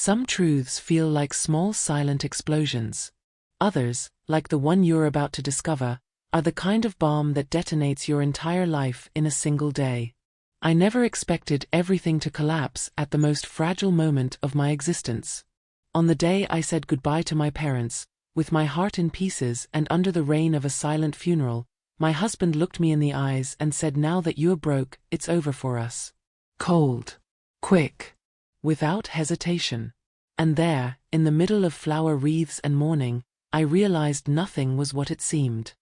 Some truths feel like small silent explosions. Others, like the one you're about to discover, are the kind of bomb that detonates your entire life in a single day. I never expected everything to collapse at the most fragile moment of my existence. On the day I said goodbye to my parents, with my heart in pieces and under the rain of a silent funeral, my husband looked me in the eyes and said, "Now that you're broke, it's over for us." Cold. Quick. Without hesitation. And there, in the middle of flower wreaths and mourning, I realized nothing was what it seemed.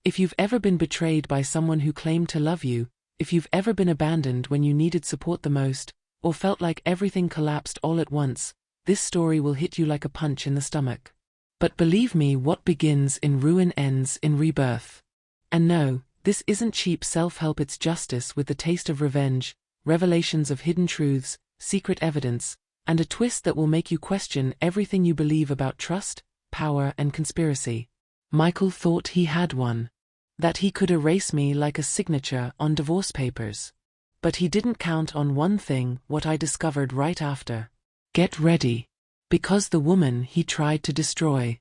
If you've ever been betrayed by someone who claimed to love you, if you've ever been abandoned when you needed support the most, or felt like everything collapsed all at once, this story will hit you like a punch in the stomach. But believe me, what begins in ruin ends in rebirth. And no, this isn't cheap self-help, it's justice with the taste of revenge, revelations of hidden truths, secret evidence, and a twist that will make you question everything you believe about trust, power, and conspiracy. Michael thought he had one. That he could erase me like a signature on divorce papers. But he didn't count on one thing, what I discovered right after. Get ready. Because the woman he tried to destroy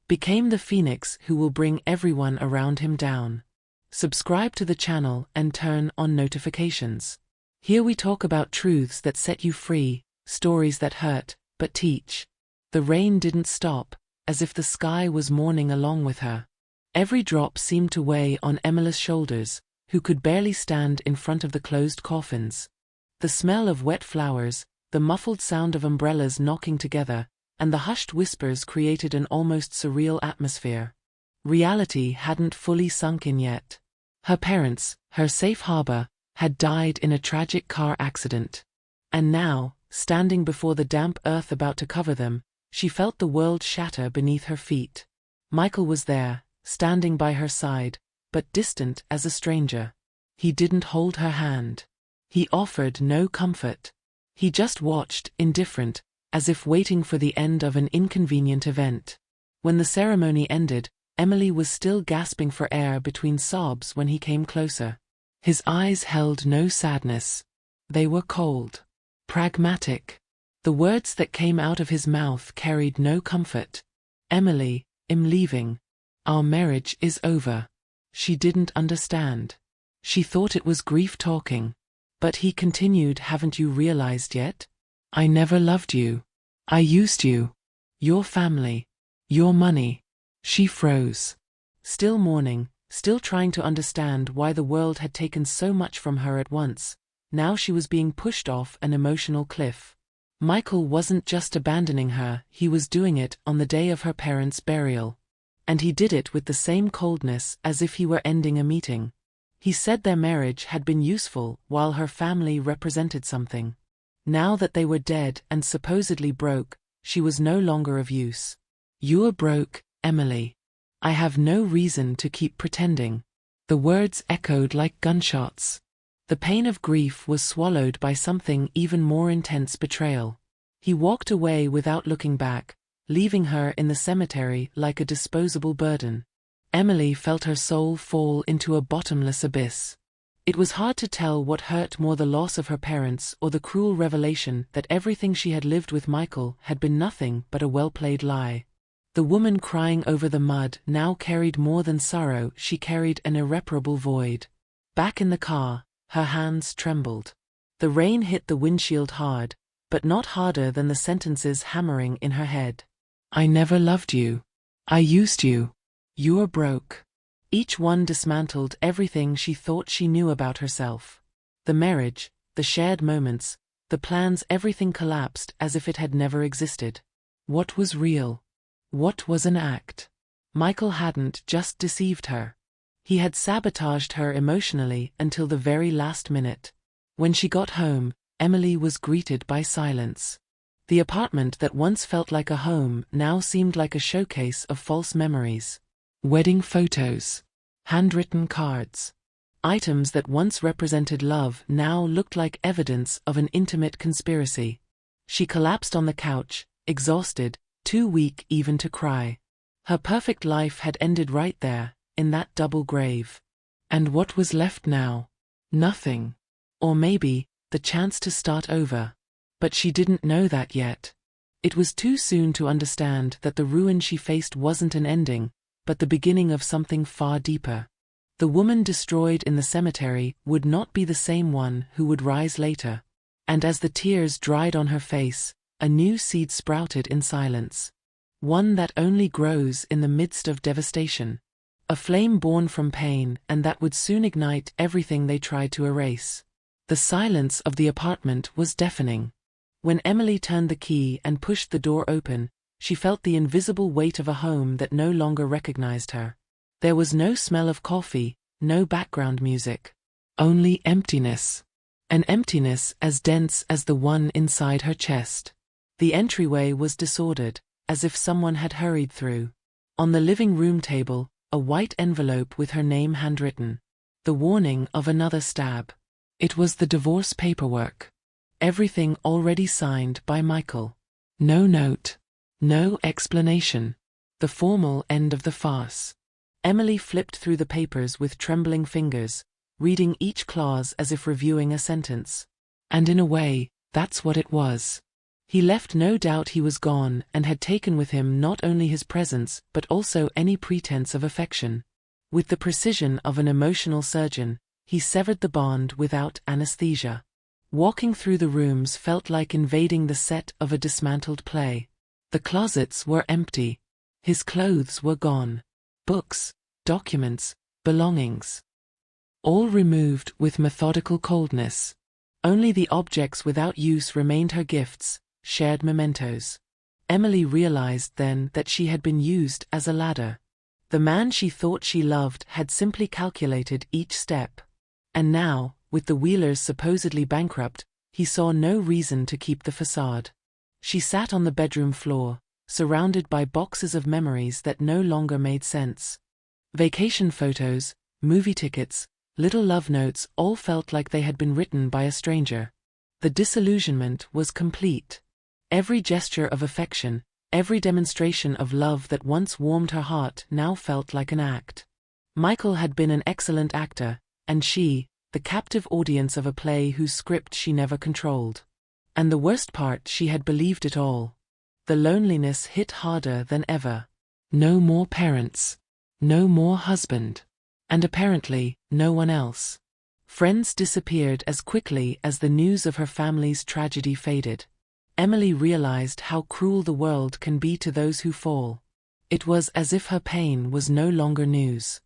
became the phoenix who will bring everyone around him down. Subscribe to the channel and turn on notifications. Here we talk about truths that set you free, stories that hurt, but teach. The rain didn't stop, as if the sky was mourning along with her. Every drop seemed to weigh on Emily's shoulders, who could barely stand in front of the closed coffins. The smell of wet flowers, the muffled sound of umbrellas knocking together, and the hushed whispers created an almost surreal atmosphere. Reality hadn't fully sunk in yet. Her parents, her safe harbor, had died in a tragic car accident. And now, standing before the damp earth about to cover them, she felt the world shatter beneath her feet. Michael was there, standing by her side, but distant as a stranger. He didn't hold her hand. He offered no comfort. He just watched, indifferent, as if waiting for the end of an inconvenient event. When the ceremony ended, Emily was still gasping for air between sobs when he came closer. His eyes held no sadness. They were cold. Pragmatic. The words that came out of his mouth carried no comfort. "Emily, I'm leaving. Our marriage is over." She didn't understand. She thought it was grief talking. But he continued, "Haven't you realized yet? I never loved you. I used you. Your family. Your money." She froze. Still mourning, still trying to understand why the world had taken so much from her at once. Now she was being pushed off an emotional cliff. Michael wasn't just abandoning her, he was doing it on the day of her parents' burial. And he did it with the same coldness as if he were ending a meeting. He said their marriage had been useful while her family represented something. Now that they were dead and supposedly broke, she was no longer of use. "You're broke, Emily. I have no reason to keep pretending." The words echoed like gunshots. The pain of grief was swallowed by something even more intense: betrayal. He walked away without looking back, leaving her in the cemetery like a disposable burden. Emily felt her soul fall into a bottomless abyss. It was hard to tell what hurt more, the loss of her parents or the cruel revelation that everything she had lived with Michael had been nothing but a well-played lie. The woman crying over the mud now carried more than sorrow, she carried an irreparable void. Back in the car, her hands trembled. The rain hit the windshield hard, but not harder than the sentences hammering in her head. "I never loved you. I used you. You're broke." Each one dismantled everything she thought she knew about herself. The marriage, the shared moments, the plans, everything collapsed as if it had never existed. What was real? What was an act? Michael hadn't just deceived her. He had sabotaged her emotionally until the very last minute. When she got home, Emily was greeted by silence. The apartment that once felt like a home now seemed like a showcase of false memories. Wedding photos. Handwritten cards. Items that once represented love now looked like evidence of an intimate conspiracy. She collapsed on the couch, exhausted, too weak even to cry. Her perfect life had ended right there, in that double grave. And what was left now? Nothing. Or maybe, the chance to start over. But she didn't know that yet. It was too soon to understand that the ruin she faced wasn't an ending, but the beginning of something far deeper. The woman destroyed in the cemetery would not be the same one who would rise later. And as the tears dried on her face, a new seed sprouted in silence. One that only grows in the midst of devastation. A flame born from pain, and that would soon ignite everything they tried to erase. The silence of the apartment was deafening. When Emily turned the key and pushed the door open, she felt the invisible weight of a home that no longer recognized her. There was no smell of coffee, no background music. Only emptiness. An emptiness as dense as the one inside her chest. The entryway was disordered, as if someone had hurried through. On the living room table, a white envelope with her name handwritten. The warning of another stab. It was the divorce paperwork. Everything already signed by Michael. No note. No explanation. The formal end of the farce. Emily flipped through the papers with trembling fingers, reading each clause as if reviewing a sentence. And in a way, that's what it was. He left no doubt he was gone and had taken with him not only his presence but also any pretense of affection. With the precision of an emotional surgeon, he severed the bond without anesthesia. Walking through the rooms felt like invading the set of a dismantled play. The closets were empty. His clothes were gone. Books, documents, belongings. All removed with methodical coldness. Only the objects without use remained her gifts, shared mementos. Emily realized then that she had been used as a ladder. The man she thought she loved had simply calculated each step. And now, with the Wheelers supposedly bankrupt, he saw no reason to keep the facade. She sat on the bedroom floor, surrounded by boxes of memories that no longer made sense. Vacation photos, movie tickets, little love notes all felt like they had been written by a stranger. The disillusionment was complete. Every gesture of affection, every demonstration of love that once warmed her heart now felt like an act. Michael had been an excellent actor, and she, the captive audience of a play whose script she never controlled. And the worst part, she had believed it all. The loneliness hit harder than ever. No more parents. No more husband. And apparently, no one else. Friends disappeared as quickly as the news of her family's tragedy faded. Emily realized how cruel the world can be to those who fall. It was as if her pain was no longer news.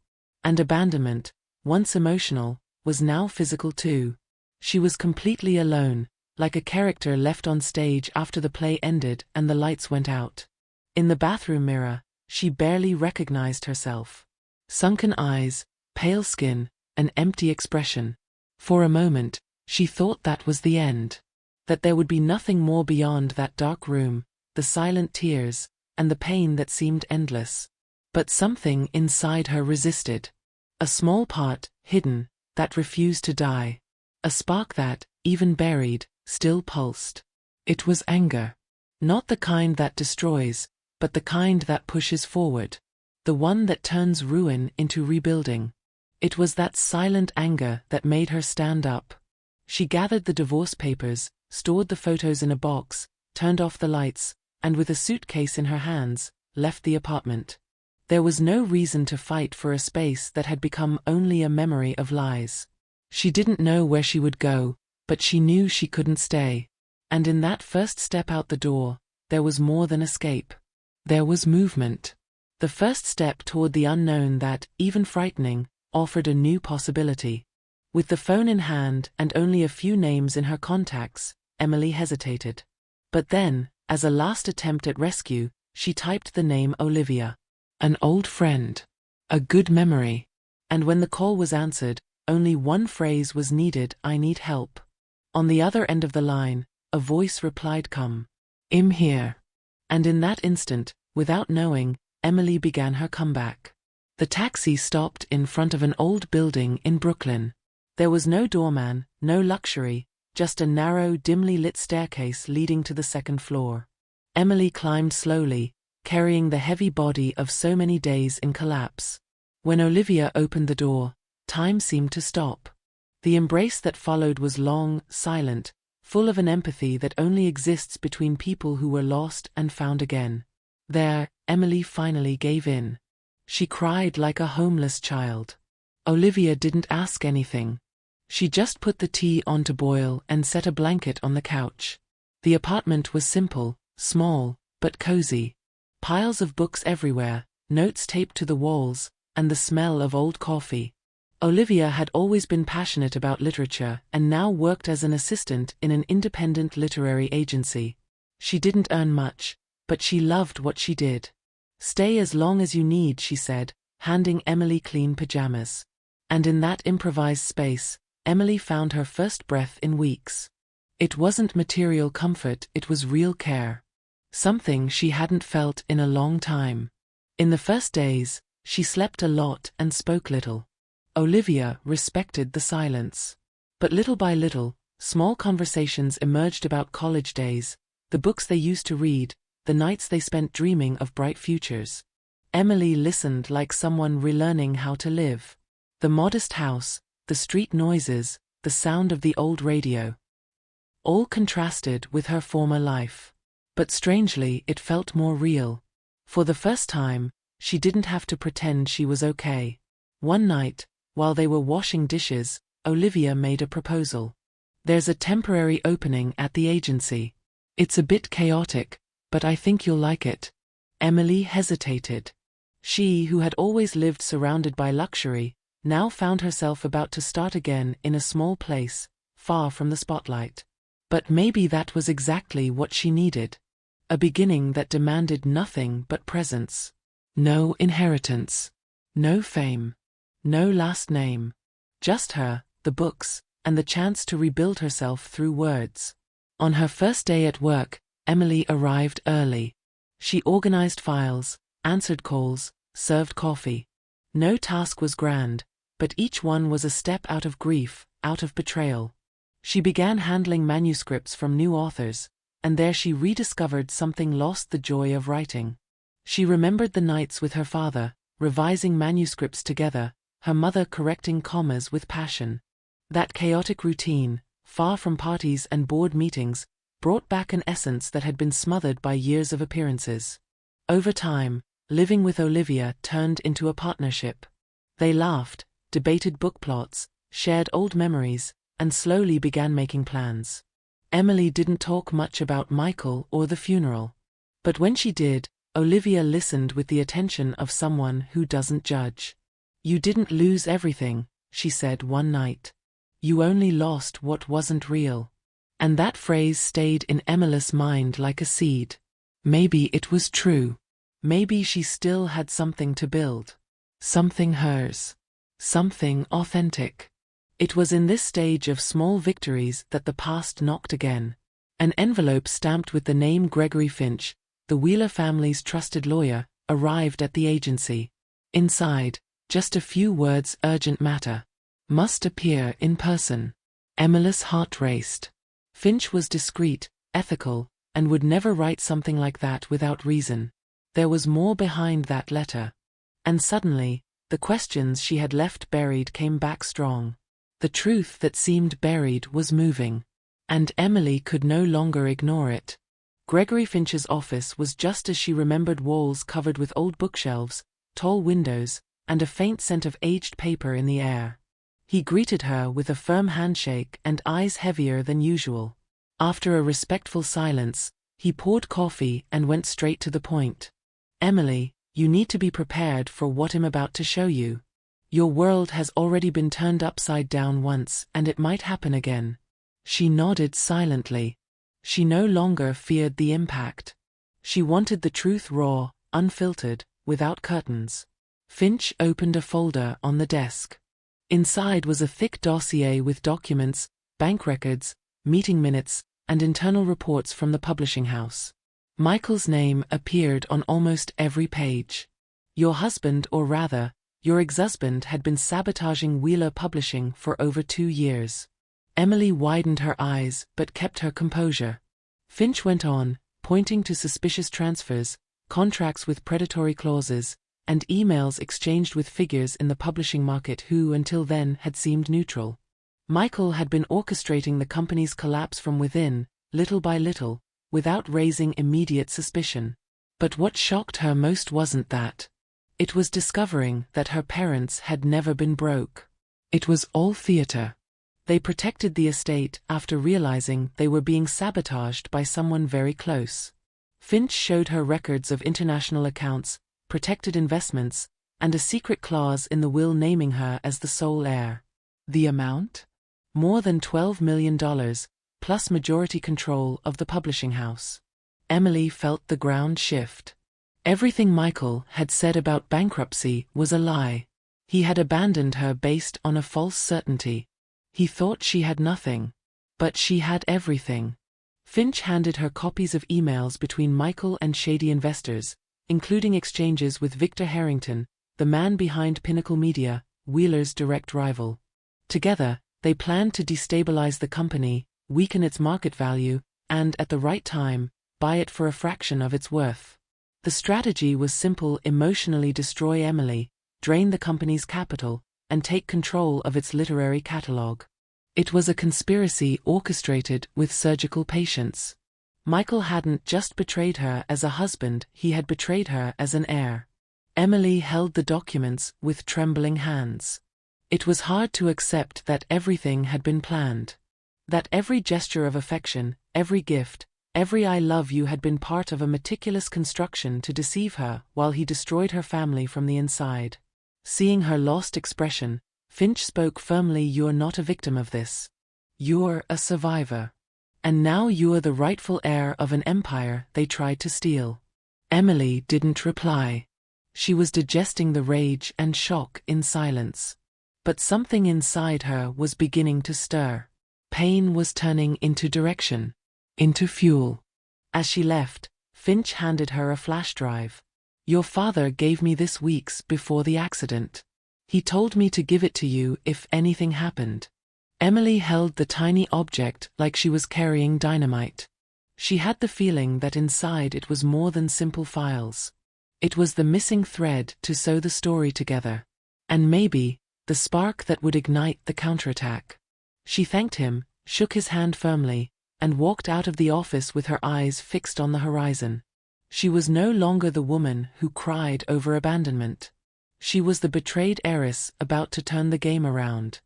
And abandonment, once emotional, was now physical too. She was completely alone, like a character left on stage after the play ended and the lights went out. In the bathroom mirror, she barely recognized herself. Sunken eyes, pale skin, an empty expression. For a moment, she thought that was the end. That there would be nothing more beyond that dark room, the silent tears, and the pain that seemed endless. But something inside her resisted. A small part, hidden, that refused to die. A spark that, even buried, still pulsed. It was anger. Not the kind that destroys, but the kind that pushes forward. The one that turns ruin into rebuilding. It was that silent anger that made her stand up. She gathered the divorce papers, stored the photos in a box, turned off the lights, and with a suitcase in her hands, left the apartment. There was no reason to fight for a space that had become only a memory of lies. She didn't know where she would go, but she knew she couldn't stay. And in that first step out the door, there was more than escape. There was movement. The first step toward the unknown that, even frightening, offered a new possibility. With the phone in hand and only a few names in her contacts, Emily hesitated. But then, as a last attempt at rescue, she typed the name Olivia. An old friend. A good memory. And when the call was answered, only one phrase was needed: "I need help." On the other end of the line, a voice replied, "Come. I'm here." And in that instant, without knowing, Emily began her comeback. The taxi stopped in front of an old building in Brooklyn. There was no doorman, no luxury, just a narrow, dimly lit staircase leading to the second floor. Emily climbed slowly, carrying the heavy body of so many days in collapse. When Olivia opened the door, time seemed to stop. The embrace that followed was long, silent, full of an empathy that only exists between people who were lost and found again. There, Emily finally gave in. She cried like a homeless child. Olivia didn't ask anything. She just put the tea on to boil and set a blanket on the couch. The apartment was simple, small, but cozy. Piles of books everywhere, notes taped to the walls, and the smell of old coffee. Olivia had always been passionate about literature and now worked as an assistant in an independent literary agency. She didn't earn much, but she loved what she did. "Stay as long as you need," she said, handing Emily clean pajamas. And in that improvised space, Emily found her first breath in weeks. It wasn't material comfort, it was real care. Something she hadn't felt in a long time. In the first days, she slept a lot and spoke little. Olivia respected the silence. But little by little, small conversations emerged about college days, the books they used to read, the nights they spent dreaming of bright futures. Emily listened like someone relearning how to live. The modest house, the street noises, the sound of the old radio. All contrasted with her former life. But strangely, it felt more real. For the first time, she didn't have to pretend she was okay. One night, while they were washing dishes, Olivia made a proposal. "There's a temporary opening at the agency. It's a bit chaotic, but I think you'll like it." Emily hesitated. She, who had always lived surrounded by luxury, now found herself about to start again in a small place, far from the spotlight. But maybe that was exactly what she needed. A beginning that demanded nothing but presence. No inheritance. No fame. No last name. Just her, the books, and the chance to rebuild herself through words. On her first day at work, Emily arrived early. She organized files, answered calls, served coffee. No task was grand, but each one was a step out of grief, out of betrayal. She began handling manuscripts from new authors, and there she rediscovered something lost: the joy of writing. She remembered the nights with her father, revising manuscripts together, her mother correcting commas with passion. That chaotic routine, far from parties and board meetings, brought back an essence that had been smothered by years of appearances. Over time, living with Olivia turned into a partnership. They laughed, debated book plots, shared old memories, and slowly began making plans. Emily didn't talk much about Michael or the funeral. But when she did, Olivia listened with the attention of someone who doesn't judge. "You didn't lose everything," she said one night. "You only lost what wasn't real." And that phrase stayed in Emily's mind like a seed. Maybe it was true. Maybe she still had something to build. Something hers. Something authentic. It was in this stage of small victories that the past knocked again. An envelope stamped with the name Gregory Finch, the Wheeler family's trusted lawyer, arrived at the agency. Inside, just a few words: "Urgent matter. Must appear in person." Emily's heart raced. Finch was discreet, ethical, and would never write something like that without reason. There was more behind that letter. And suddenly, the questions she had left buried came back strong. The truth that seemed buried was moving. And Emily could no longer ignore it. Gregory Finch's office was just as she remembered: walls covered with old bookshelves, tall windows, and a faint scent of aged paper in the air. He greeted her with a firm handshake and eyes heavier than usual. After a respectful silence, he poured coffee and went straight to the point. "Emily, you need to be prepared for what I'm about to show you. Your world has already been turned upside down once, and it might happen again." She nodded silently. She no longer feared the impact. She wanted the truth raw, unfiltered, without curtains. Finch opened a folder on the desk. Inside was a thick dossier with documents, bank records, meeting minutes, and internal reports from the publishing house. Michael's name appeared on almost every page. Your husband, or rather, your ex-husband, had been sabotaging Wheeler Publishing for over 2 years. Emily widened her eyes but kept her composure. Finch went on, pointing to suspicious transfers, contracts with predatory clauses, and emails exchanged with figures in the publishing market who until then had seemed neutral. Michael had been orchestrating the company's collapse from within, little by little, without raising immediate suspicion. But what shocked her most wasn't that. It was discovering that her parents had never been broke. It was all theater. They protected the estate after realizing they were being sabotaged by someone very close. Finch showed her records of international accounts, protected investments, and a secret clause in the will naming her as the sole heir. The amount? More than $12 million, plus majority control of the publishing house. Emily felt the ground shift. Everything Michael had said about bankruptcy was a lie. He had abandoned her based on a false certainty. He thought she had nothing. But she had everything. Finch handed her copies of emails between Michael and shady investors, including exchanges with Victor Harrington, the man behind Pinnacle Media, Wheeler's direct rival. Together, they planned to destabilize the company, weaken its market value, and, at the right time, buy it for a fraction of its worth. The strategy was simple: emotionally destroy Emily, drain the company's capital, and take control of its literary catalog. It was a conspiracy orchestrated with surgical patience. Michael hadn't just betrayed her as a husband, he had betrayed her as an heir. Emily held the documents with trembling hands. It was hard to accept that everything had been planned. That every gesture of affection, every gift, every "I love you" had been part of a meticulous construction to deceive her while he destroyed her family from the inside. Seeing her lost expression, Finch spoke firmly, "You're not a victim of this. You're a survivor. And now you're the rightful heir of an empire they tried to steal." Emily didn't reply. She was digesting the rage and shock in silence. But something inside her was beginning to stir. Pain was turning into direction, into fuel. As she left, Finch handed her a flash drive. "Your father gave me this weeks before the accident. He told me to give it to you if anything happened." Emily held the tiny object like she was carrying dynamite. She had the feeling that inside it was more than simple files. It was the missing thread to sew the story together. And maybe, the spark that would ignite the counterattack. She thanked him, shook his hand firmly, and walked out of the office with her eyes fixed on the horizon. She was no longer the woman who cried over abandonment. She was the betrayed heiress about to turn the game around.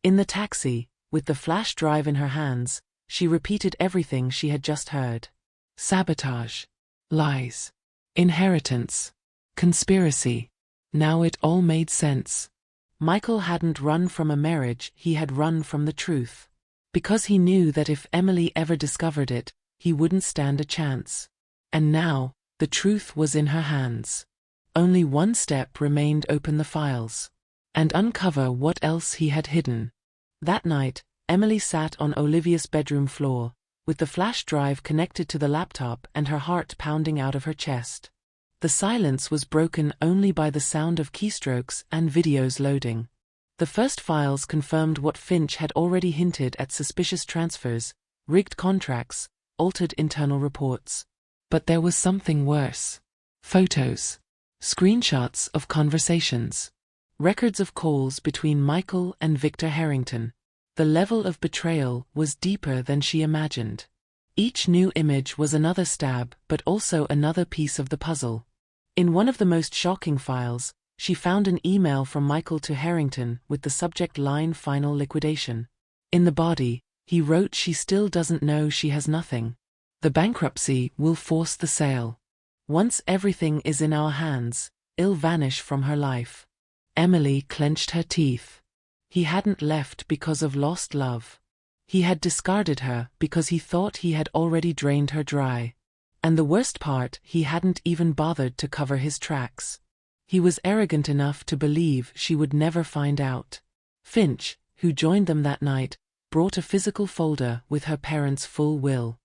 In the taxi, with the flash drive in her hands, she repeated everything she had just heard. Sabotage. Lies. Inheritance. Conspiracy. Now it all made sense. Michael hadn't run from a marriage, he had run from the truth. Because he knew that if Emily ever discovered it, he wouldn't stand a chance. And now, the truth was in her hands. Only one step remained: open the files. And uncover what else he had hidden. That night, Emily sat on Olivia's bedroom floor, with the flash drive connected to the laptop and her heart pounding out of her chest. The silence was broken only by the sound of keystrokes and videos loading. The first files confirmed what Finch had already hinted at: suspicious transfers, rigged contracts, altered internal reports. But there was something worse. Photos. Screenshots of conversations. Records of calls between Michael and Victor Harrington. The level of betrayal was deeper than she imagined. Each new image was another stab, but also another piece of the puzzle. In one of the most shocking files, she found an email from Michael to Harrington with the subject line "Final Liquidation." In the body, he wrote, "She still doesn't know she has nothing. The bankruptcy will force the sale. Once everything is in our hands, it'll vanish from her life." Emily clenched her teeth. He hadn't left because of lost love. He had discarded her because he thought he had already drained her dry. And the worst part, he hadn't even bothered to cover his tracks. He was arrogant enough to believe she would never find out. Finch, who joined them that night, brought a physical folder with her parents' full will.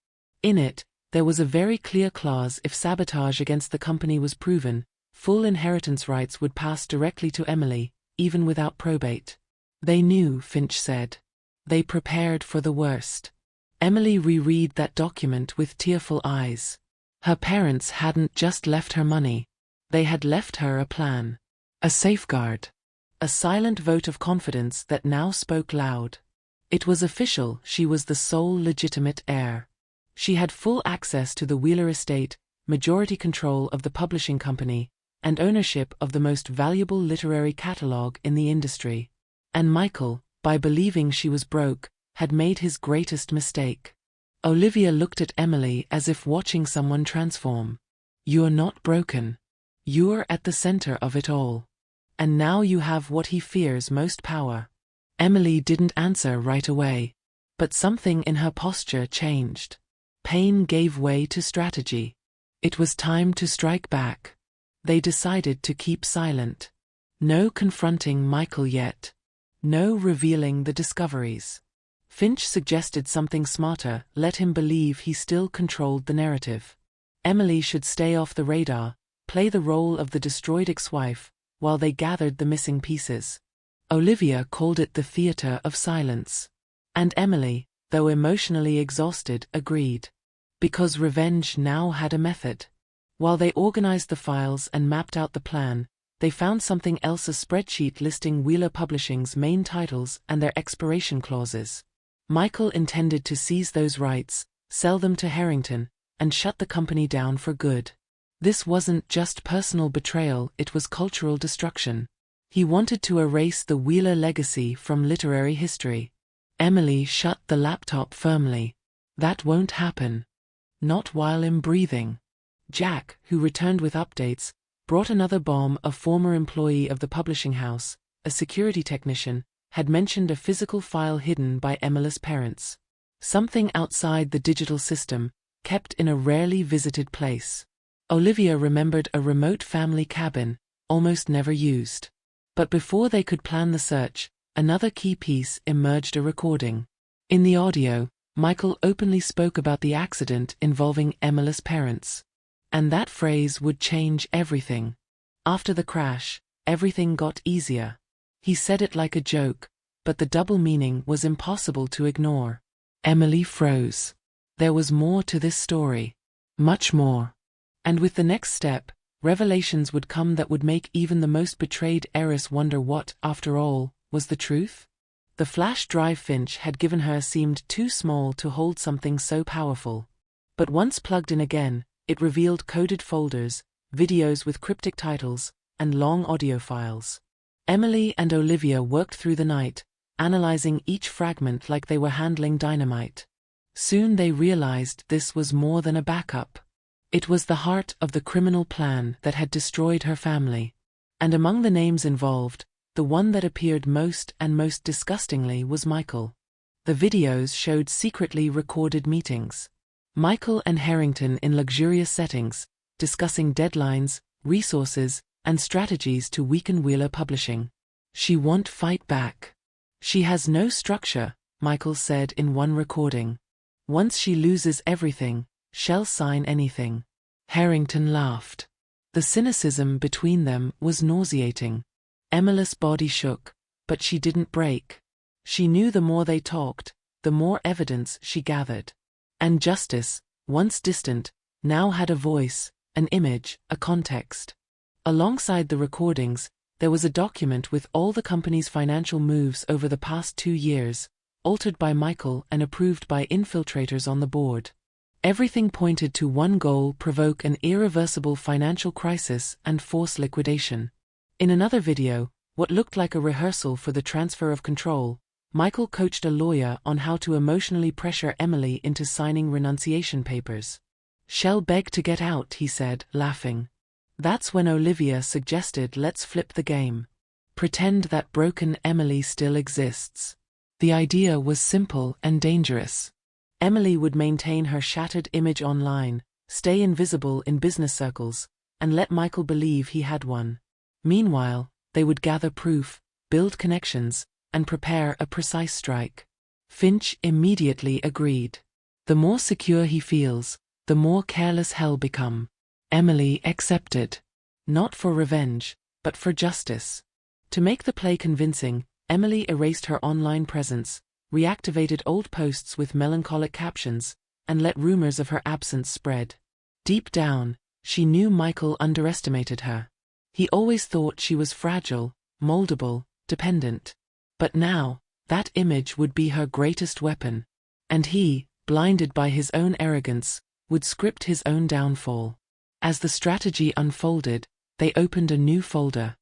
In it, there was a very clear clause: if sabotage against the company was proven, full inheritance rights would pass directly to Emily, even without probate. They knew, Finch said. They prepared for the worst. Emily reread that document with tearful eyes. Her parents hadn't just left her money. They had left her a plan. A safeguard. A silent vote of confidence that now spoke loud. It was official, she was the sole legitimate heir. She had full access to the Wheeler estate, majority control of the publishing company, and ownership of the most valuable literary catalogue in the industry. And Michael, by believing she was broke, had made his greatest mistake. Olivia looked at Emily as if watching someone transform. "You're not broken. You're at the center of it all. And now you have what he fears most, power." Emily didn't answer right away. But something in her posture changed. Pain gave way to strategy. It was time to strike back. They decided to keep silent. No confronting Michael yet. No revealing the discoveries. Finch suggested something smarter, let him believe he still controlled the narrative. Emily should stay off the radar, play the role of the destroyed ex-wife, while they gathered the missing pieces. Olivia called it the theater of silence. And Emily, though emotionally exhausted, agreed. Because revenge now had a method. While they organized the files and mapped out the plan, they found something else: a spreadsheet listing Wheeler Publishing's main titles and their expiration clauses. Michael intended to seize those rights, sell them to Harrington, and shut the company down for good. This wasn't just personal betrayal, it was cultural destruction. He wanted to erase the Wheeler legacy from literary history. Emily shut the laptop firmly. That won't happen. Not while I'm breathing. Jack, who returned with updates, brought another bomb. A former employee of the publishing house, a security technician, had mentioned a physical file hidden by Emily's parents. Something outside the digital system, kept in a rarely visited place. Olivia remembered a remote family cabin, almost never used. But before they could plan the search, another key piece emerged: a recording. In the audio, Michael openly spoke about the accident involving Emily's parents. And that phrase would change everything. After the crash, everything got easier. He said it like a joke, but the double meaning was impossible to ignore. Emily froze. There was more to this story. Much more. And with the next step, revelations would come that would make even the most betrayed heiress wonder what, after all, was the truth. The flash drive Finch had given her seemed too small to hold something so powerful. But once plugged in again, it revealed coded folders, videos with cryptic titles, and long audio files. Emily and Olivia worked through the night, analyzing each fragment like they were handling dynamite. Soon they realized this was more than a backup. It was the heart of the criminal plan that had destroyed her family. And among the names involved, the one that appeared most and most disgustingly was Michael. The videos showed secretly recorded meetings. Michael and Harrington in luxurious settings, discussing deadlines, resources, and strategies to weaken Wheeler Publishing. "She won't fight back. She has no structure," Michael said in one recording. "Once she loses everything, she'll sign anything." Harrington laughed. The cynicism between them was nauseating. Emily's body shook, but she didn't break. She knew the more they talked, the more evidence she gathered. And justice, once distant, now had a voice, an image, a context. Alongside the recordings, there was a document with all the company's financial moves over the past 2 years, altered by Michael and approved by infiltrators on the board. Everything pointed to one goal: provoke an irreversible financial crisis and force liquidation. In another video, what looked like a rehearsal for the transfer of control, Michael coached a lawyer on how to emotionally pressure Emily into signing renunciation papers. "She'll beg to get out," he said, laughing. That's when Olivia suggested, "Let's flip the game. Pretend that broken Emily still exists." The idea was simple and dangerous. Emily would maintain her shattered image online, stay invisible in business circles, and let Michael believe he had one. Meanwhile, they would gather proof, build connections, and prepare a precise strike. Finch immediately agreed. The more secure he feels, the more careless he'll become. Emily accepted. Not for revenge, but for justice. To make the play convincing, Emily erased her online presence, reactivated old posts with melancholic captions, and let rumors of her absence spread. Deep down, she knew Michael underestimated her. He always thought she was fragile, moldable, dependent. But now, That image would be her greatest weapon. And he, blinded by his own arrogance, would script his own downfall. As the strategy unfolded, they opened a new folder.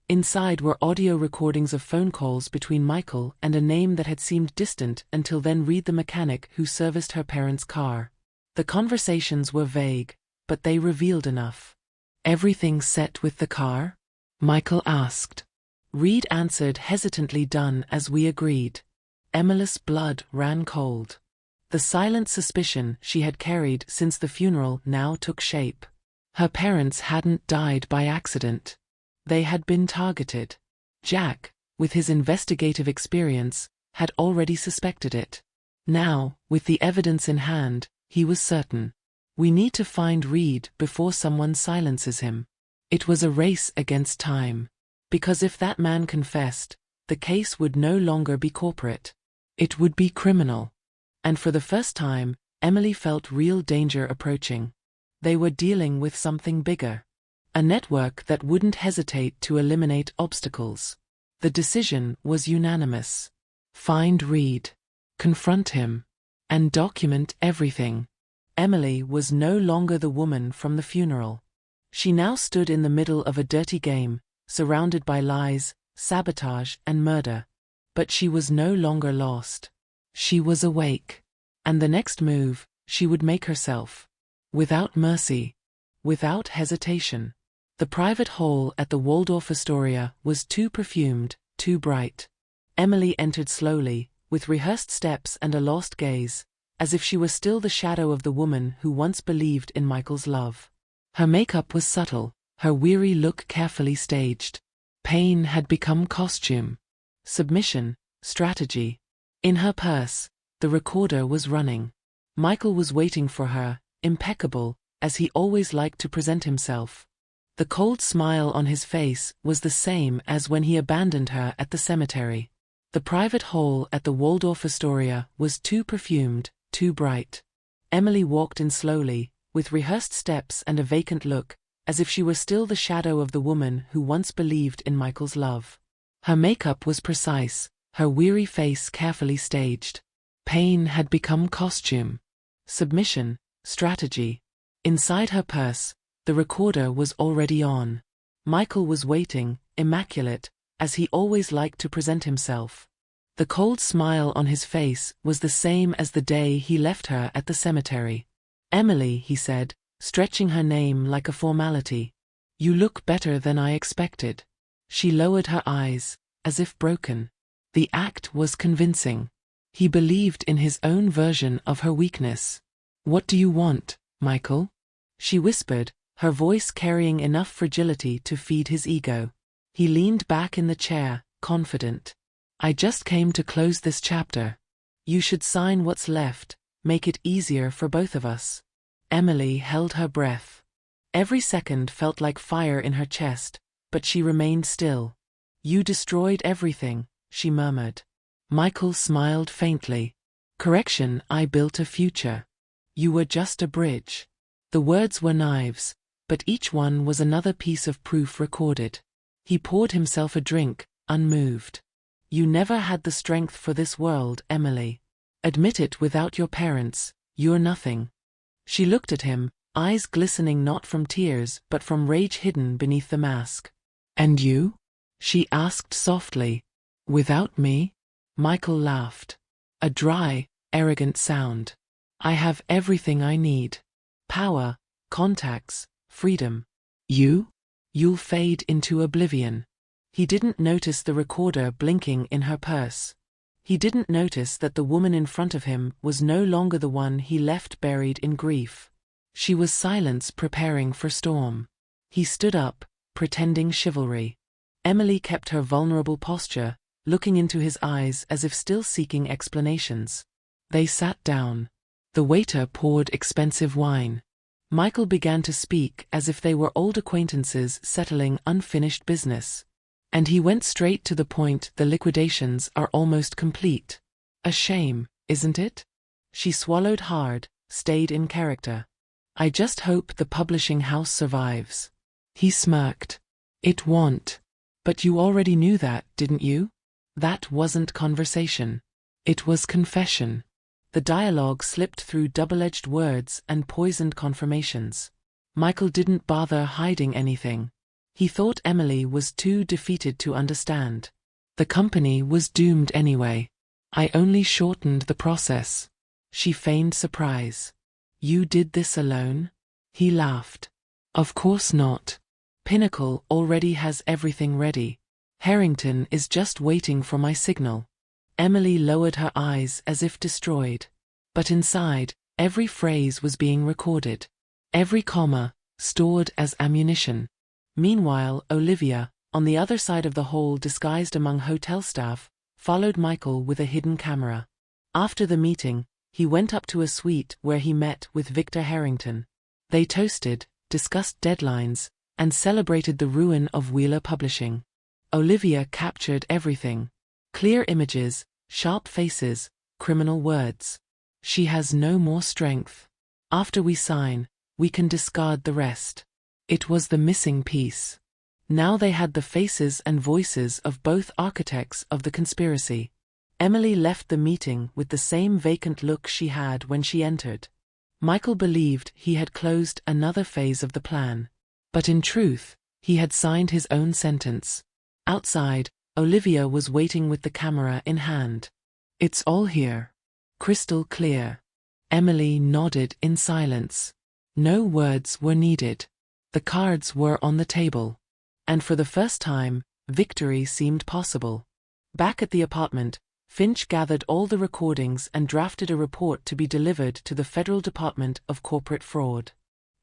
Inside were audio recordings of phone calls between Michael and a name that had seemed distant until then: Reed, the mechanic who serviced her parents' car. The conversations were vague, but they revealed enough. "Everything set with the car?" Michael asked. Reed answered hesitantly, "Done as we agreed." Emily's blood ran cold. The silent suspicion she had carried since the funeral now took shape. Her parents hadn't died by accident. They had been targeted. Jack, with his investigative experience, had already suspected it. Now, with the evidence in hand, he was certain. "We need to find Reed before someone silences him." It was a race against time. Because if that man confessed, the case would no longer be corporate. It would be criminal. And for the first time, Emily felt real danger approaching. They were dealing with something bigger. A network that wouldn't hesitate to eliminate obstacles. The decision was unanimous. Find Reed. Confront him. And document everything. Emily was no longer the woman from the funeral. She now stood in the middle of a dirty game, surrounded by lies, sabotage, and murder. But she was no longer lost. She was awake. And the next move, she would make herself. Without mercy. Without hesitation. The private hall at the Waldorf Astoria was too perfumed, too bright. Emily entered slowly, with rehearsed steps and a lost gaze, as if she were still the shadow of the woman who once believed in Michael's love. Her makeup was subtle, her weary look carefully staged. Pain had become costume. Submission, strategy. In her purse, the recorder was running. Michael was waiting for her, impeccable, as he always liked to present himself. The cold smile on his face was the same as when he abandoned her at the cemetery. The private hall at the Waldorf Astoria was too perfumed, too bright. Emily walked in slowly, with rehearsed steps and a vacant look, as if she were still the shadow of the woman who once believed in Michael's love. Her makeup was precise, her weary face carefully staged. Pain had become costume. Submission, strategy. Inside her purse, the recorder was already on. Michael was waiting, immaculate, as he always liked to present himself. The cold smile on his face was the same as the day he left her at the cemetery. "Emily," he said, stretching her name like a formality. "You look better than I expected." She lowered her eyes, as if broken. The act was convincing. He believed in his own version of her weakness. "What do you want, Michael?" she whispered, her voice carrying enough fragility to feed his ego. He leaned back in the chair, confident. "I just came to close this chapter. You should sign what's left, make it easier for both of us." Emily held her breath. Every second felt like fire in her chest, but she remained still. "You destroyed everything," she murmured. Michael smiled faintly. "Correction, I built a future. You were just a bridge." The words were knives, but each one was another piece of proof recorded. He poured himself a drink, unmoved. "You never had the strength for this world, Emily. Admit it without your parents, you're nothing." She looked at him, eyes glistening not from tears but from rage hidden beneath the mask. "And you?" she asked softly. "Without me?" Michael laughed. A dry, arrogant sound. "I have everything I need. Power, contacts, freedom. You? You'll fade into oblivion." He didn't notice the recorder blinking in her purse. He didn't notice that the woman in front of him was no longer the one he left buried in grief. She was silence preparing for storm. He stood up, pretending chivalry. Emily kept her vulnerable posture, looking into his eyes as if still seeking explanations. They sat down. The waiter poured expensive wine. Michael began to speak as if they were old acquaintances settling unfinished business. And he went straight to the point. "The liquidations are almost complete. A shame, isn't it?" She swallowed hard, stayed in character. "I just hope the publishing house survives." He smirked. "It won't. But you already knew that, didn't you?" That wasn't conversation. It was confession. The dialogue slipped through double-edged words and poisoned confirmations. Michael didn't bother hiding anything. He thought Emily was too defeated to understand. The company was doomed anyway. I only shortened the process. She feigned surprise. You did this alone? He laughed. Of course not. Pinnacle already has everything ready. Harrington is just waiting for my signal. Emily lowered her eyes as if destroyed. But inside, every phrase was being recorded. Every comma, stored as ammunition. Meanwhile, Olivia, on the other side of the hall disguised among hotel staff, followed Michael with a hidden camera. After the meeting, he went up to a suite where he met with Victor Harrington. They toasted, discussed deadlines, and celebrated the ruin of Wheeler Publishing. Olivia captured everything. Clear images, sharp faces, criminal words. She has no more strength. After we sign, we can discard the rest. It was the missing piece. Now they had the faces and voices of both architects of the conspiracy. Emily left the meeting with the same vacant look she had when she entered. Michael believed he had closed another phase of the plan. But in truth, he had signed his own sentence. Outside, Olivia was waiting with the camera in hand. It's all here. Crystal clear. Emily nodded in silence. No words were needed. The cards were on the table. And for the first time, victory seemed possible. Back at the apartment, Finch gathered all the recordings and drafted a report to be delivered to the Federal Department of Corporate Fraud.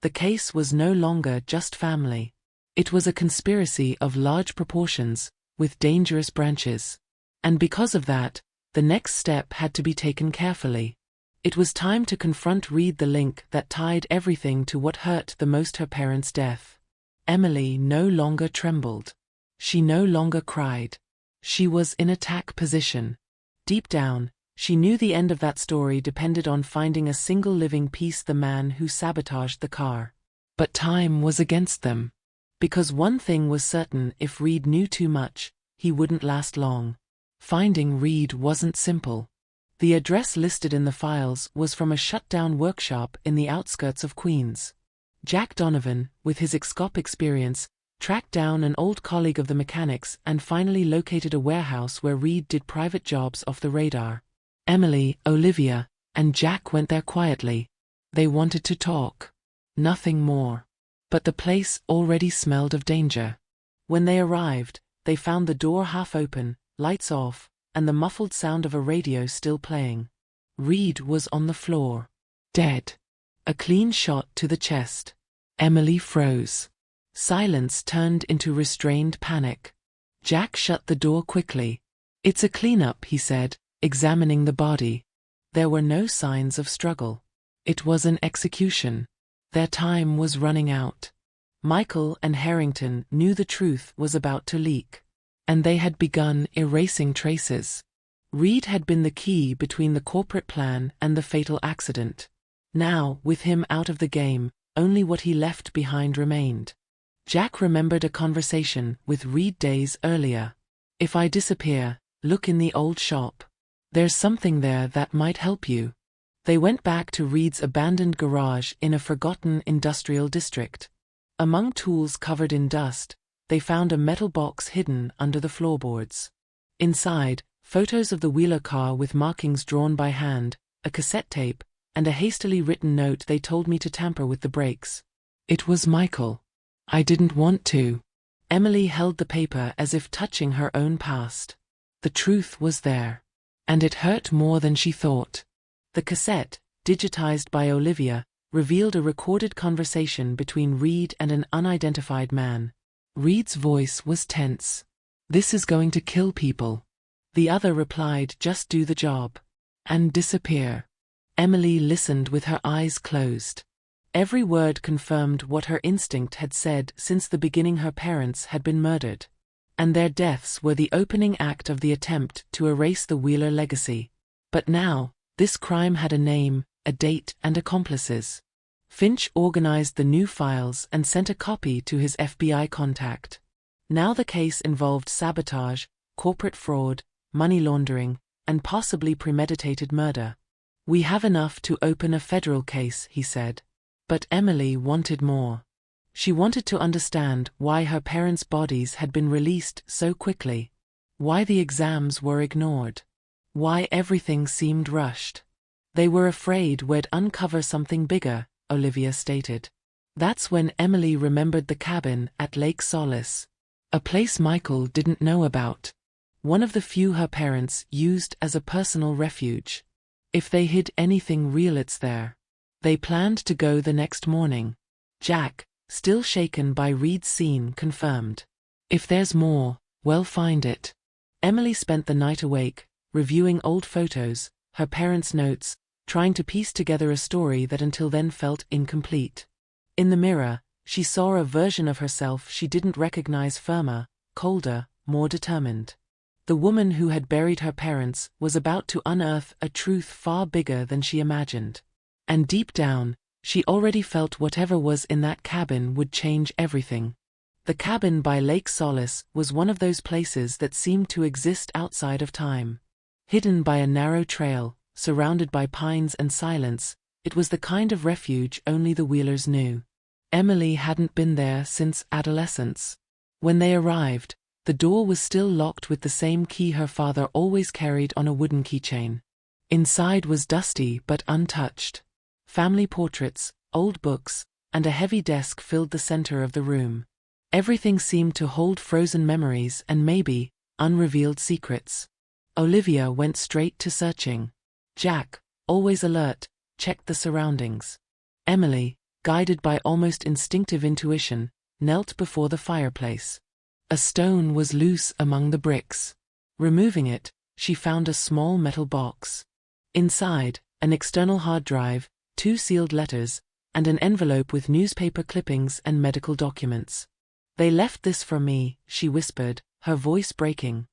The case was no longer just family. It was a conspiracy of large proportions, with dangerous branches. And because of that, the next step had to be taken carefully. It was time to confront Reed, the link that tied everything to what hurt the most, her parents' death. Emily no longer trembled. She no longer cried. She was in attack position. Deep down, she knew the end of that story depended on finding a single living piece, the man who sabotaged the car. But time was against them. Because one thing was certain: if Reed knew too much, he wouldn't last long. Finding Reed wasn't simple. The address listed in the files was from a shut-down workshop in the outskirts of Queens. Jack Donovan, with his ex-cop experience, tracked down an old colleague of the mechanics and finally located a warehouse where Reed did private jobs off the radar. Emily, Olivia, and Jack went there quietly. They wanted to talk. Nothing more. But the place already smelled of danger. When they arrived, they found the door half open, lights off, and the muffled sound of a radio still playing. Reed was on the floor. Dead. A clean shot to the chest. Emily froze. Silence turned into restrained panic. Jack shut the door quickly. It's a cleanup, he said, examining the body. There were no signs of struggle. It was an execution. Their time was running out. Michael and Harrington knew the truth was about to leak. And they had begun erasing traces. Reed had been the key between the corporate plan and the fatal accident. Now, with him out of the game, only what he left behind remained. Jack remembered a conversation with Reed days earlier. If I disappear, look in the old shop. There's something there that might help you. They went back to Reed's abandoned garage in a forgotten industrial district. Among tools covered in dust, they found a metal box hidden under the floorboards. Inside, photos of the Wheeler car with markings drawn by hand, a cassette tape, and a hastily written note: they told me to tamper with the brakes. It was Michael. I didn't want to. Emily held the paper as if touching her own past. The truth was there. And it hurt more than she thought. The cassette, digitized by Olivia, revealed a recorded conversation between Reed and an unidentified man. Reed's voice was tense. This is going to kill people. The other replied, just do the job. And disappear. Emily listened with her eyes closed. Every word confirmed what her instinct had said since the beginning: her parents had been murdered. And their deaths were the opening act of the attempt to erase the Wheeler legacy. But now, this crime had a name, a date, and accomplices. Finch organized the new files and sent a copy to his FBI contact. Now the case involved sabotage, corporate fraud, money laundering, and possibly premeditated murder. "We have enough to open a federal case," he said. But Emily wanted more. She wanted to understand why her parents' bodies had been released so quickly, why the exams were ignored, why everything seemed rushed. "They were afraid we'd uncover something bigger," Olivia stated. That's when Emily remembered the cabin at Lake Solace, a place Michael didn't know about, one of the few her parents used as a personal refuge. If they hid anything real, it's there. They planned to go the next morning. Jack, still shaken by Reed's scene, confirmed, "If there's more, we'll find it." Emily spent the night awake, reviewing old photos, her parents' notes, trying to piece together a story that until then felt incomplete. In the mirror, she saw a version of herself she didn't recognize, firmer, colder, more determined. The woman who had buried her parents was about to unearth a truth far bigger than she imagined. And deep down, she already felt whatever was in that cabin would change everything. The cabin by Lake Solace was one of those places that seemed to exist outside of time. Hidden by a narrow trail, surrounded by pines and silence, it was the kind of refuge only the Wheelers knew. Emily hadn't been there since adolescence. When they arrived, the door was still locked with the same key her father always carried on a wooden keychain. Inside was dusty but untouched. Family portraits, old books, and a heavy desk filled the center of the room. Everything seemed to hold frozen memories and maybe unrevealed secrets. Olivia went straight to searching. Jack, always alert, checked the surroundings. Emily, guided by almost instinctive intuition, knelt before the fireplace. A stone was loose among the bricks. Removing it, she found a small metal box. Inside, an external hard drive, 2 sealed letters, and an envelope with newspaper clippings and medical documents. "They left this for me," she whispered, her voice breaking.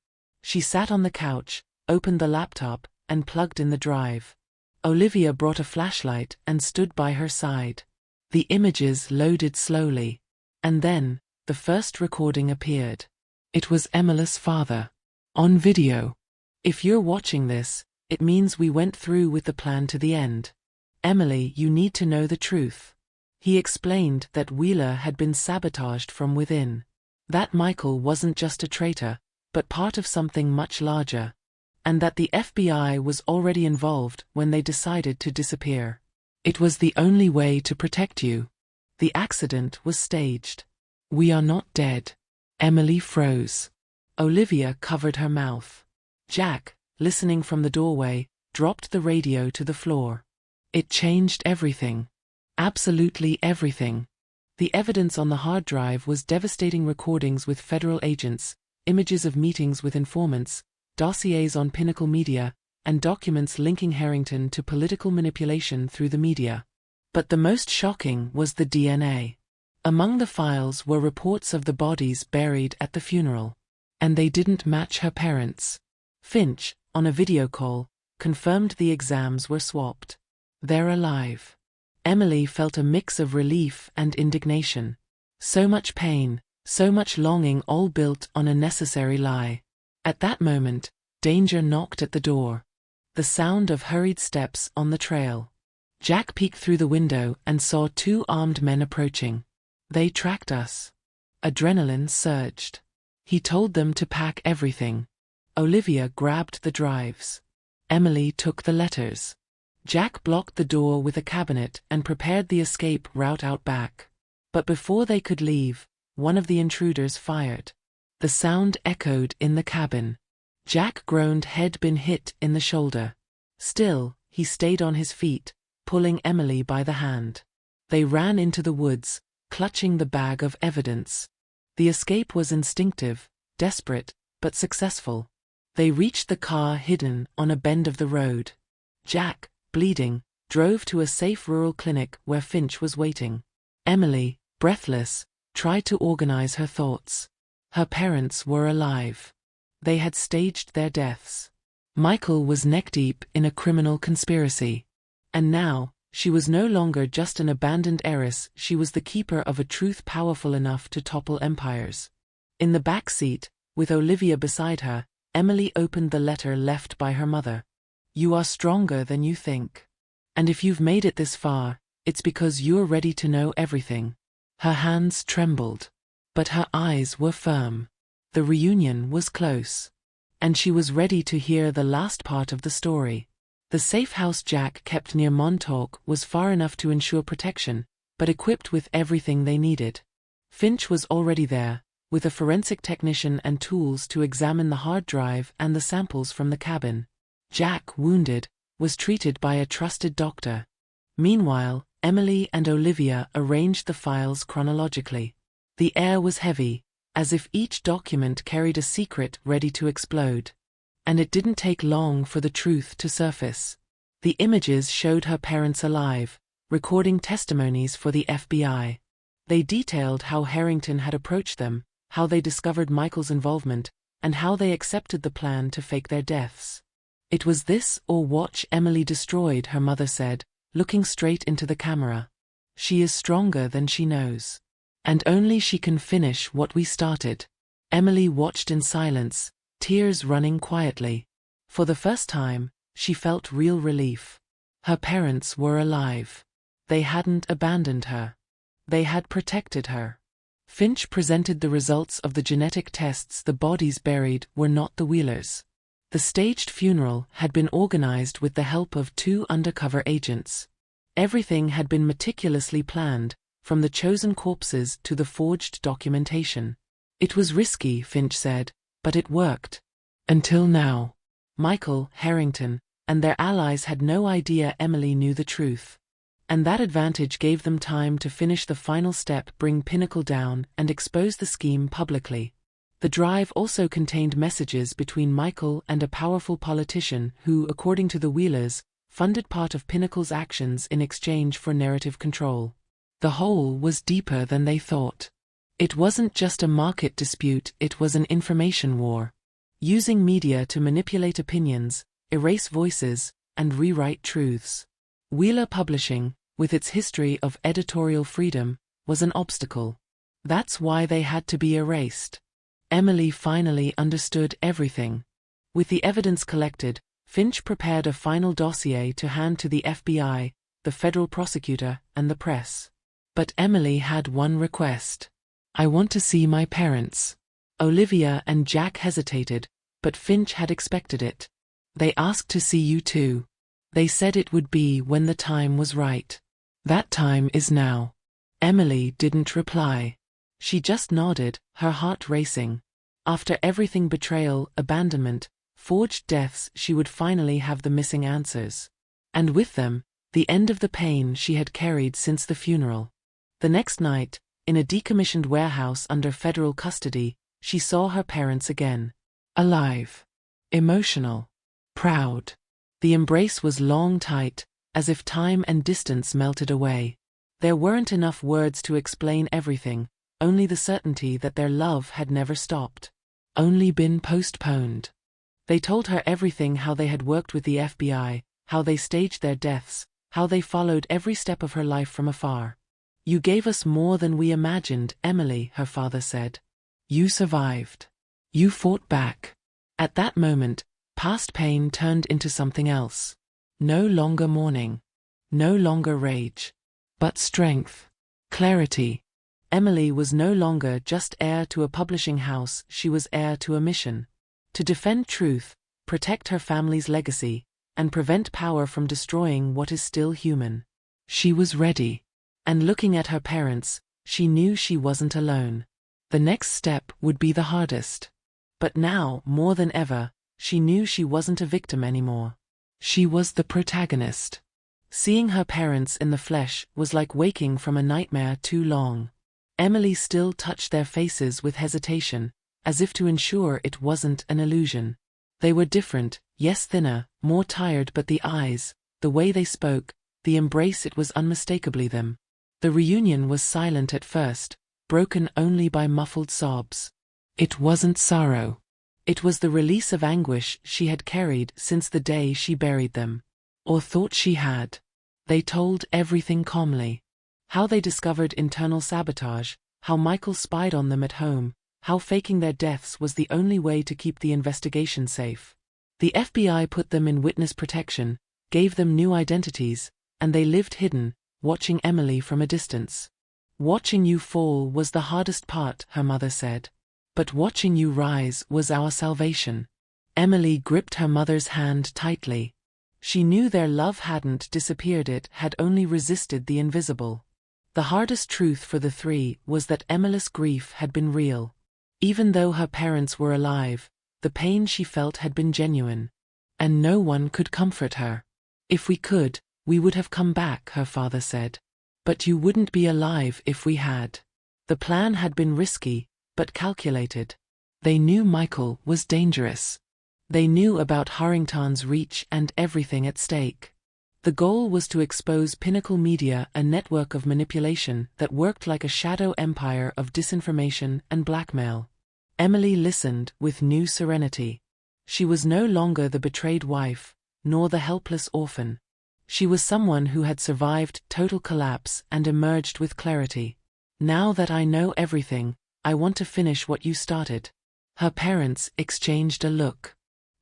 She sat on the couch, opened the laptop, and plugged in the drive. Olivia brought a flashlight and stood by her side. The images loaded slowly. And then, the first recording appeared. It was Emily's father. On video. "If you're watching this, it means we went through with the plan to the end. Emily, you need to know the truth." He explained that Wheeler had been sabotaged from within. That Michael wasn't just a traitor, but part of something much larger. And that the FBI was already involved when they decided to disappear. "It was the only way to protect you. The accident was staged." "We are not dead." Emily froze. Olivia covered her mouth. Jack, listening from the doorway, dropped the radio to the floor. It changed everything. Absolutely everything. The evidence on the hard drive was devastating: recordings with federal agents, images of meetings with informants, dossiers on Pinnacle Media, and documents linking Harrington to political manipulation through the media. But the most shocking was the DNA. Among the files were reports of the bodies buried at the funeral. And they didn't match her parents. Finch, on a video call, confirmed the exams were swapped. "They're alive." Emily felt a mix of relief and indignation. So much pain, so much longing, all built on a necessary lie. At that moment, danger knocked at the door. The sound of hurried steps on the trail. Jack peeked through the window and saw 2 armed men approaching. "They tracked us." Adrenaline surged. He told them to pack everything. Olivia grabbed the drives. Emily took the letters. Jack blocked the door with a cabinet and prepared the escape route out back. But before they could leave, one of the intruders fired. The sound echoed in the cabin. Jack groaned, head been hit in the shoulder. Still, he stayed on his feet, pulling Emily by the hand. They ran into the woods, clutching the bag of evidence. The escape was instinctive, desperate, but successful. They reached the car hidden on a bend of the road. Jack, bleeding, drove to a safe rural clinic where Finch was waiting. Emily, breathless, tried to organize her thoughts. Her parents were alive. They had staged their deaths. Michael was neck-deep in a criminal conspiracy. And now, she was no longer just an abandoned heiress, she was the keeper of a truth powerful enough to topple empires. In the back seat, with Olivia beside her, Emily opened the letter left by her mother. "You are stronger than you think. And if you've made it this far, it's because you're ready to know everything." Her hands trembled, but her eyes were firm. The reunion was close, and she was ready to hear the last part of the story. The safe house Jack kept near Montauk was far enough to ensure protection, but equipped with everything they needed. Finch was already there, with a forensic technician and tools to examine the hard drive and the samples from the cabin. Jack, wounded, was treated by a trusted doctor. Meanwhile, Emily and Olivia arranged the files chronologically. The air was heavy, as if each document carried a secret ready to explode. And it didn't take long for the truth to surface. The images showed her parents alive, recording testimonies for the FBI. They detailed how Harrington had approached them, how they discovered Michael's involvement, and how they accepted the plan to fake their deaths. "It was this or watch Emily destroyed," her mother said, looking straight into the camera. "She is stronger than she knows. And only she can finish what we started." Emily watched in silence, tears running quietly. For the first time, she felt real relief. Her parents were alive. They hadn't abandoned her. They had protected her. Finch presented the results of the genetic tests. The bodies buried were not the Wheelers. The staged funeral had been organized with the help of 2 undercover agents. Everything had been meticulously planned, from the chosen corpses to the forged documentation. "It was risky," Finch said, "but it worked. Until now." Michael, Harrington, and their allies had no idea Emily knew the truth. And that advantage gave them time to finish the final step, bring Pinnacle down, and expose the scheme publicly. The drive also contained messages between Michael and a powerful politician who, according to the Wheelers, funded part of Pinnacle's actions in exchange for narrative control. The hole was deeper than they thought. It wasn't just a market dispute, it was an information war. Using media to manipulate opinions, erase voices, and rewrite truths. Wheeler Publishing, with its history of editorial freedom, was an obstacle. That's why they had to be erased. Emily finally understood everything. With the evidence collected, Finch prepared a final dossier to hand to the FBI, the federal prosecutor, and the press. But Emily had one request. "I want to see my parents." Olivia and Jack hesitated, but Finch had expected it. "They asked to see you too. They said it would be when the time was right. That time is now." Emily didn't reply. She just nodded, her heart racing. After everything, betrayal, abandonment, forged deaths, she would finally have the missing answers. And with them, the end of the pain she had carried since the funeral. The next night, in a decommissioned warehouse under federal custody, she saw her parents again. Alive. Emotional. Proud. The embrace was long, tight, as if time and distance melted away. There weren't enough words to explain everything, only the certainty that their love had never stopped. Only been postponed. They told her everything: how they had worked with the FBI, how they staged their deaths, how they followed every step of her life from afar. "You gave us more than we imagined, Emily," her father said. "You survived. You fought back." At that moment, past pain turned into something else. No longer mourning. No longer rage. But strength. Clarity. Emily was no longer just heir to a publishing house, she was heir to a mission. To defend truth, protect her family's legacy, and prevent power from destroying what is still human. She was ready. And looking at her parents, she knew she wasn't alone. The next step would be the hardest. But now, more than ever, she knew she wasn't a victim anymore. She was the protagonist. Seeing her parents in the flesh was like waking from a nightmare too long. Emily still touched their faces with hesitation, as if to ensure it wasn't an illusion. They were different, yes, thinner, more tired, but the eyes, the way they spoke, the embrace, it was unmistakably them. The reunion was silent at first, broken only by muffled sobs. It wasn't sorrow. It was the release of anguish she had carried since the day she buried them. Or thought she had. They told everything calmly. How they discovered internal sabotage, how Michael spied on them at home, how faking their deaths was the only way to keep the investigation safe. The FBI put them in witness protection, gave them new identities, and they lived hidden, watching Emily from a distance. "Watching you fall was the hardest part," her mother said. "But watching you rise was our salvation." Emily gripped her mother's hand tightly. She knew their love hadn't disappeared, it had only resisted the invisible. The hardest truth for the three was that Emily's grief had been real. Even though her parents were alive, the pain she felt had been genuine. And no one could comfort her. "If we could, we would have come back," her father said. "But you wouldn't be alive if we had." The plan had been risky, but calculated. They knew Michael was dangerous. They knew about Harrington's reach and everything at stake. The goal was to expose Pinnacle Media, a network of manipulation that worked like a shadow empire of disinformation and blackmail. Emily listened with new serenity. She was no longer the betrayed wife, nor the helpless orphan. She was someone who had survived total collapse and emerged with clarity. "Now that I know everything, I want to finish what you started." Her parents exchanged a look.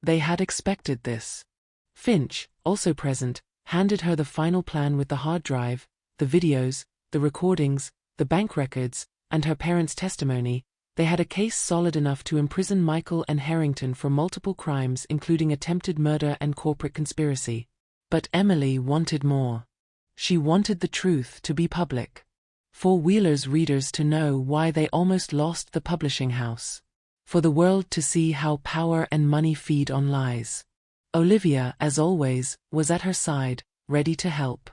They had expected this. Finch, also present, handed her the final plan with the hard drive, the videos, the recordings, the bank records, and her parents' testimony. They had a case solid enough to imprison Michael and Harrington for multiple crimes, including attempted murder and corporate conspiracy. But Emily wanted more. She wanted the truth to be public. For Wheeler's readers to know why they almost lost the publishing house. For the world to see how power and money feed on lies. Olivia, as always, was at her side, ready to help.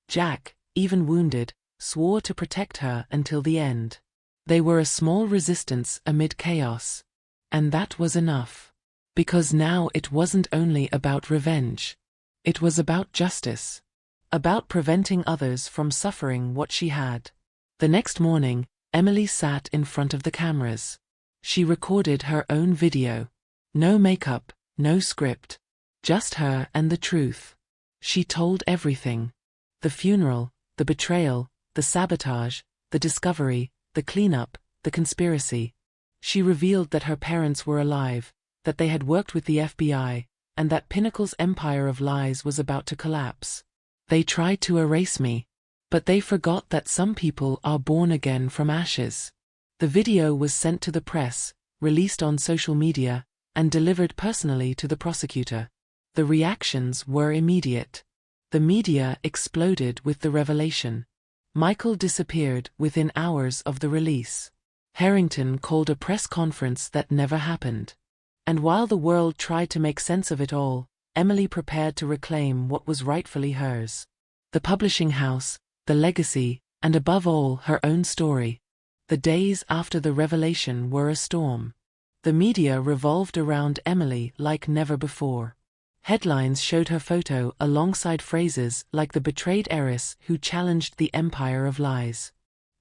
Jack, even wounded, swore to protect her until the end. They were a small resistance amid chaos. And that was enough. Because now it wasn't only about revenge. It was about justice. About preventing others from suffering what she had. The next morning, Emily sat in front of the cameras. She recorded her own video. No makeup, no script. Just her and the truth. She told everything. The funeral, the betrayal, the sabotage, the discovery, the cleanup, the conspiracy. She revealed that her parents were alive, that they had worked with the FBI, and that Pinnacle's empire of lies was about to collapse. "They tried to erase me. But they forgot that some people are born again from ashes." The video was sent to the press, released on social media, and delivered personally to the prosecutor. The reactions were immediate. The media exploded with the revelation. Michael disappeared within hours of the release. Harrington called a press conference that never happened. And while the world tried to make sense of it all, Emily prepared to reclaim what was rightfully hers. The publishing house, the legacy, and above all her own story. The days after the revelation were a storm. The media revolved around Emily like never before. Headlines showed her photo alongside phrases like the betrayed heiress who challenged the empire of lies.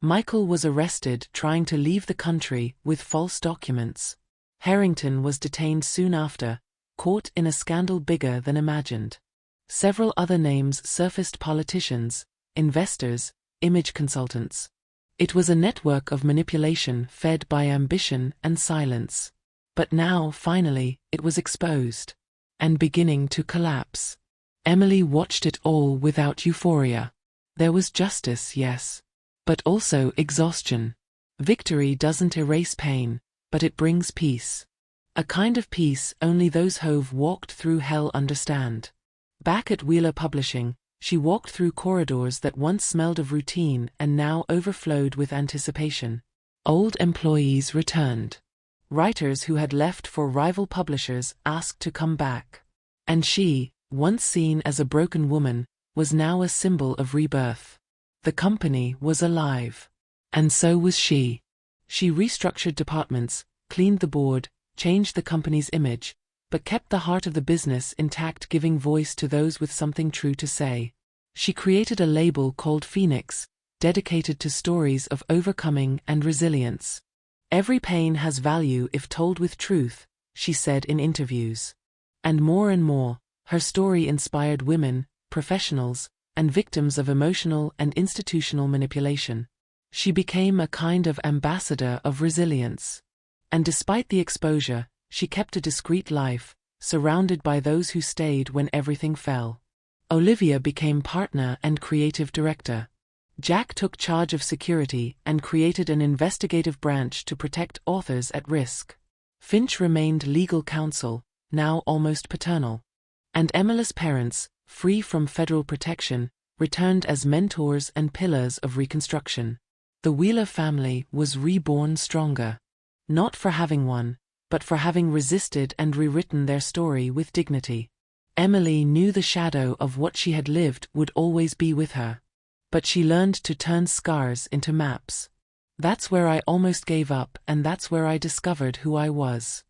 Michael was arrested trying to leave the country with false documents. Harrington was detained soon after, caught in a scandal bigger than imagined. Several other names surfaced: politicians, investors, image consultants. It was a network of manipulation fed by ambition and silence. But now, finally, it was exposed. And beginning to collapse. Emily watched it all without euphoria. There was justice, yes. But also exhaustion. Victory doesn't erase pain, but it brings peace. A kind of peace only those who've walked through hell understand. Back at Wheeler Publishing, she walked through corridors that once smelled of routine and now overflowed with anticipation. Old employees returned. Writers who had left for rival publishers asked to come back. And she, once seen as a broken woman, was now a symbol of rebirth. The company was alive. And so was she. She restructured departments, cleaned the board, changed the company's image, but kept the heart of the business intact, giving voice to those with something true to say. She created a label called Phoenix, dedicated to stories of overcoming and resilience. "Every pain has value if told with truth," she said in interviews. And more, her story inspired women, professionals, and victims of emotional and institutional manipulation. She became a kind of ambassador of resilience. And despite the exposure, she kept a discreet life, surrounded by those who stayed when everything fell. Olivia became partner and creative director. Jack took charge of security and created an investigative branch to protect authors at risk. Finch remained legal counsel, now almost paternal. And Emily's parents, free from federal protection, returned as mentors and pillars of reconstruction. The Wheeler family was reborn stronger. Not for having won, but for having resisted and rewritten their story with dignity. Emily knew the shadow of what she had lived would always be with her. But she learned to turn scars into maps. That's where I almost gave up, and that's where I discovered who I was.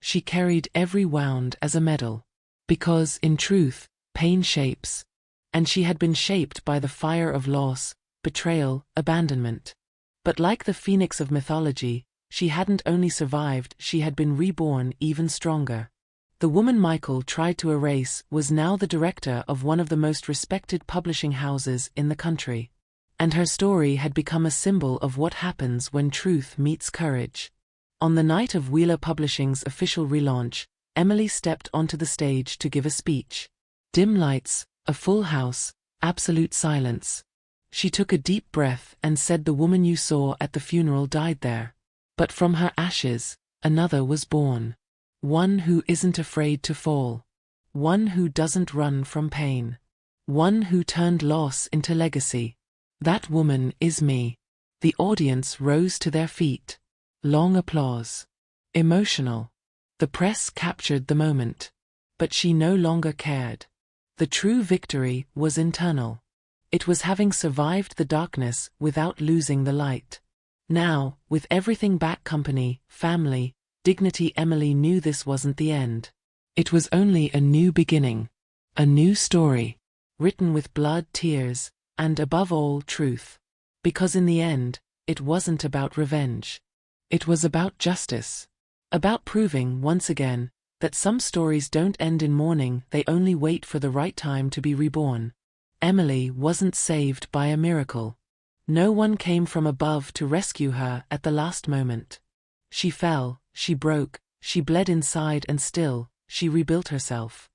She carried every wound as a medal. Because, in truth, pain shapes. And she had been shaped by the fire of loss, betrayal, abandonment. But like the phoenix of mythology, she hadn't only survived, she had been reborn even stronger. The woman Michael tried to erase was now the director of one of the most respected publishing houses in the country. And her story had become a symbol of what happens when truth meets courage. On the night of Wheeler Publishing's official relaunch, Emily stepped onto the stage to give a speech. Dim lights, a full house, absolute silence. She took a deep breath and said, "The woman you saw at the funeral died there. But from her ashes, another was born. One who isn't afraid to fall. One who doesn't run from pain. One who turned loss into legacy. That woman is me." The audience rose to their feet. Long applause. Emotional. The press captured the moment. But she no longer cared. The true victory was internal. It was having survived the darkness without losing the light. Now, with everything back, company, family, dignity, Emily knew this wasn't the end. It was only a new beginning. A new story. Written with blood, tears, and above all, truth. Because in the end, it wasn't about revenge. It was about justice. About proving, once again, that some stories don't end in mourning, they only wait for the right time to be reborn. Emily wasn't saved by a miracle. No one came from above to rescue her at the last moment. She fell, she broke, she bled inside, and still, she rebuilt herself.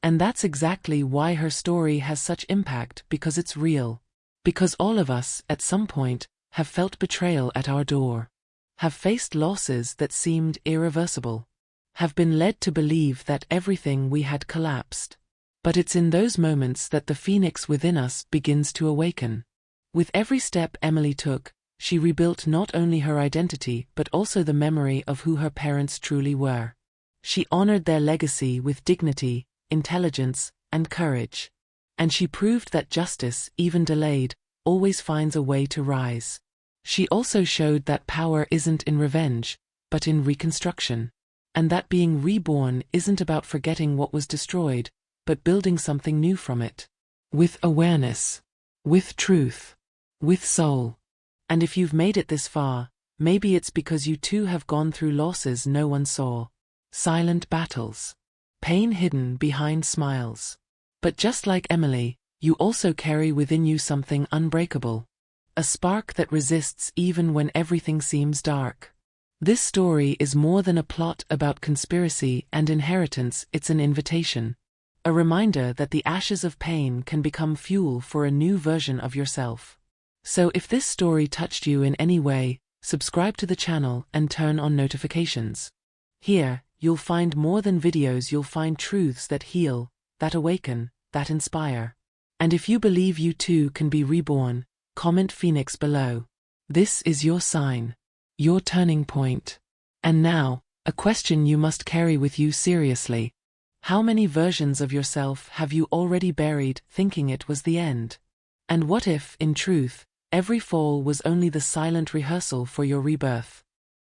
And that's exactly why her story has such impact, because it's real. Because all of us, at some point, have felt betrayal at our door. Have faced losses that seemed irreversible. Have been led to believe that everything we had collapsed. But it's in those moments that the phoenix within us begins to awaken. With every step Emily took, she rebuilt not only her identity but also the memory of who her parents truly were. She honored their legacy with dignity, intelligence, and courage. And she proved that justice, even delayed, always finds a way to rise. She also showed that power isn't in revenge, but in reconstruction. And that being reborn isn't about forgetting what was destroyed, but building something new from it. With awareness. With truth. With soul. And if you've made it this far, maybe it's because you too have gone through losses no one saw. Silent battles. Pain hidden behind smiles. But just like Emily, you also carry within you something unbreakable. A spark that resists even when everything seems dark. This story is more than a plot about conspiracy and inheritance, it's an invitation. A reminder that the ashes of pain can become fuel for a new version of yourself. So if this story touched you in any way, subscribe to the channel and turn on notifications. Here, you'll find more than videos, you'll find truths that heal, that awaken, that inspire. And if you believe you too can be reborn, comment Phoenix below. This is your sign. Your turning point. And now, a question you must carry with you seriously. How many versions of yourself have you already buried, thinking it was the end? And what if, in truth, every fall was only the silent rehearsal for your rebirth?